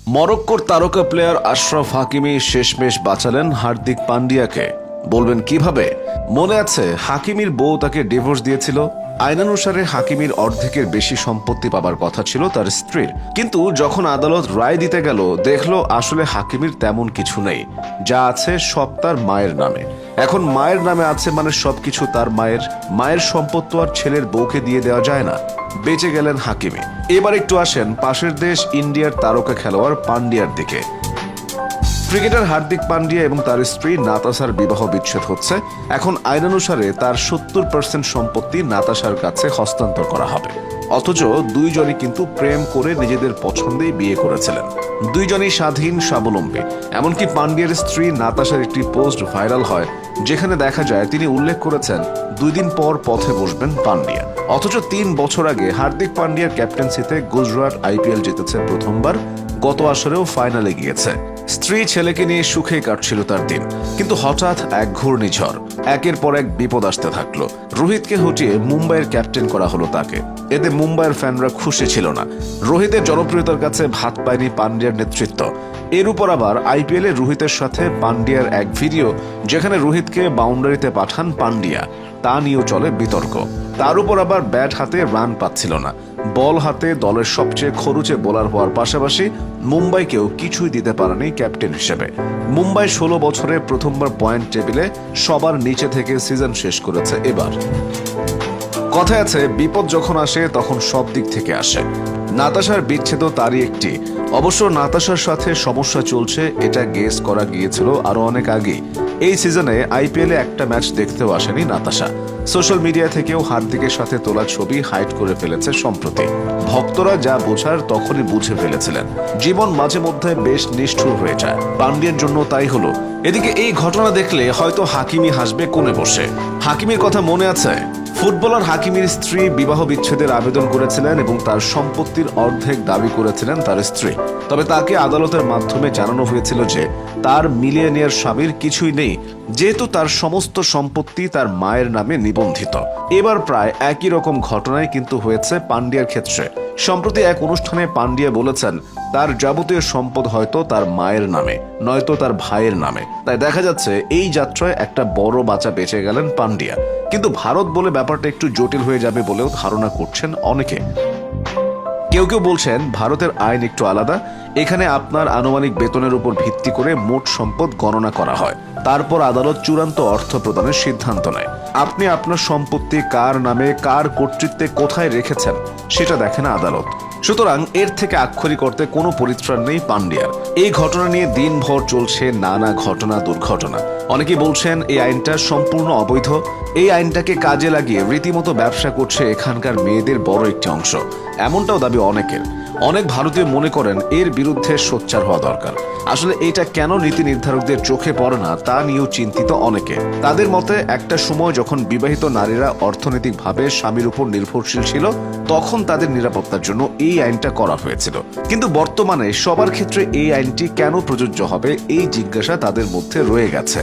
মরক্কোর তারকা প্লেয়ার আশরাফ হাকিমি শেষমেশ বাঁচালেন হার্দিক পান্ডিয়াকে। বলবেন কিভাবে? মনে আছে হাকিমির বউ তাকে ডিভোর্স দিয়েছিল। আইনানুসারে হাকিমির অর্ধেকের বেশি সম্পত্তি পাবার কথা ছিল তার স্ত্রীর, কিন্তু যখন আদালত রায় দিতে গেল দেখলো আসলে হাকিমির তেমন কিছু নেই, যা আছে সব তার মায়ের নামে। এখন মায়ের নামে আছে মানে সবকিছু তার মায়ের সম্পত্তি আর ছেলের বউকে দিয়ে দেওয়া যায় না। বেঁচে গেলেন হাকিমি। এবার একটু আসেন পাশের দেশ ইন্ডিয়ার তারকা খেলোয়াড় পান্ডিয়ার দিকে। ক্রিকেটার হার্দিক পান্ডিয়া এবং তার স্ত্রী নাতাশার বিবাহ বিচ্ছেদ হচ্ছে। এখন আইনানুসারে তার 70% সম্পত্তি নাতাশার কাছে হস্তান্তর করা হবে। অথচ দুইজনই কিন্তু প্রেম করে নিজেদের পছন্দেই বিয়ে করেছিলেন। দুইজনই স্বাধীন, স্বাবলম্বী। এমনকি পান্ডিয়ার স্ত্রী নাতাশার একটি পোস্ট ভাইরাল হয়, যেখানে দেখা যায় তিনি উল্লেখ করেছেন 2 দিন পর পথে বসবেন পান্ডিয়া। অথচ 3 বছর আগে হার্দিক পান্ডিয়ার ক্যাপ্টেন্সিতে গুজরাট IPL জিতেছে প্রথমবার, গত আসরেও ফাইনালে গিয়েছে। স্ত্রী ছেলেকে নিয়ে সুখে কাটছিল তার দিন, কিন্তু হঠাৎ এক ঘূর্ণিঝড়, একের পর এক বিপদ আসতে থাকলো। রোহিতকে হটিয়ে মুম্বাইয়ের ক্যাপ্টেন করা হলো তাকে। এতে মুম্বাইয়ের ফ্যানরা খুশি ছিল না। রোহিতের জনপ্রিয়তার কাছে ভাত পায়নি পান্ডিয়ার নেতৃত্ব। এর উপর আবার IPL এ রোহিতের সাথে পান্ডিয়ার এক ভিডিও, যেখানে রোহিতকে বাউন্ডারিতে পাঠান পান্ডিয়া, তা নিয়েও চলে বিতর্ক। তার উপর আবার ব্যাট হাতে রান পাচ্ছিল না। বল হাতে দলের সবচেয়ে খরুচে বোলার হওয়ার পাশাপাশি মুম্বাইকেও কিছুই দিতে পারেনি ক্যাপ্টেন হিসেবে। মুম্বাই 16 বছরে প্রথমবার পয়েন্ট টেবিলে সবার নিচে থেকে সিজন শেষ করেছে এবার। কথায় আছে, বিপদ যখন আসে তখন সব দিক থেকে আসে। নাতাশার বিচ্ছেদও তারই একটি। অবশ্য নাতাশার সাথে সমস্যা চলছে এটা গেস করা গিয়েছিল আরো অনেক আগে। এই সিজনে IPL এ একটা ম্যাচ দেখতেও আসেনি নাতাশা। সোশ্যাল মিডিয়া থেকেও হার্দিকের সাথে তোলা ছবি হাইড করে ফেলেছে সম্প্রতি। ভক্তরা যা বোঝার তখনই বুঝে ফেলেছিলেন। জীবন মাঝে মধ্যে বেশ নিষ্ঠুর হয়ে যায়, পান্ডিয়ার জন্য তাই হলো। এদিকে এই ঘটনা দেখলে হয়তো হাকিমি হাসবে কোণে বসে। হাকিমির কথা মনে আছে? ফুটবলার হাকিমির স্ত্রী বিবাহ বিচ্ছেদের আবেদন করেছিলেন এবং তার সম্পত্তির অর্ধেক দাবি করেছিলেন তার স্ত্রী। তবে তাকে আদালতের মাধ্যমে জানানো হয়েছিল যে তার মিলিয়নিয়ার স্বামীর কিছুই নেই, যেহেতু তার সমস্ত সম্পত্তি তার মায়ের নামে নিবন্ধিত। এবার প্রায় একই রকম ঘটনায় কিন্তু হয়েছে পান্ডিয়ার ক্ষেত্রে। সম্প্রতি এক অনুষ্ঠানে পান্ডিয়া বলেছেন তার যাবতীয় সম্পদ হয়তো তার মায়ের নামে, নয়তো তার ভাইয়ের নামে। তাই দেখা যাচ্ছে এই যাত্রায় একটা বড় বাঁচা বেঁচে গেলেন পান্ডিয়া। কিন্তু ভারত বলে ব্যাপারটা একটু জটিল হয়ে যাবে বলেও ধারণা করছেন অনেকে। কেউ কেউ বলছেন ভারতের আইন একটু আলাদা। এখানে আপনার আনুমানিক বেতনের উপর ভিত্তি করে মোট সম্পদ গণনা করা হয়, তারপর আদালত চূড়ান্ত অর্থ প্রদানের সিদ্ধান্ত নেয়। আপনি আপনার সম্পত্তি কার নামে, কার কর্তৃত্বে, কোথায় রেখেছেন সেটা দেখে না আদালত। সুতরাং এর থেকে আক্ষরিক অর্থে কোনো পরিত্রাণ নেই পান্ডিয়ার। এই ঘটনা নিয়ে দিনভর চলছে নানা ঘটনা দুর্ঘটনা। অনেকে বলছেন এই আইনটা সম্পূর্ণ অবৈধ। এই আইনটাকে কাজে লাগিয়ে রীতিমতো ব্যবসা করছে এখানকার মেয়েদের বড় একটি অংশ, এমনটাও দাবি অনেকের। অনেক ভারতীয় মনে করেন এর বিরুদ্ধে সোচ্চার হওয়া দরকার। আসলে এটা কেন নীতি নির্ধারকদের চোখে পড়ে না তা নিয়েও চিন্তিত অনেকে। তাদের মতে একটা সময় যখন বিবাহিত নারীরা অর্থনৈতিকভাবে স্বামীর উপর নির্ভরশীল ছিল, তখন তাদের নিরাপত্তার জন্য এই আইনটা করা হয়েছিল। কিন্তু বর্তমানে সবার ক্ষেত্রে এই আইনটি কেন প্রযোজ্য হবে, এই জিজ্ঞাসা তাদের মধ্যে রয়ে গেছে।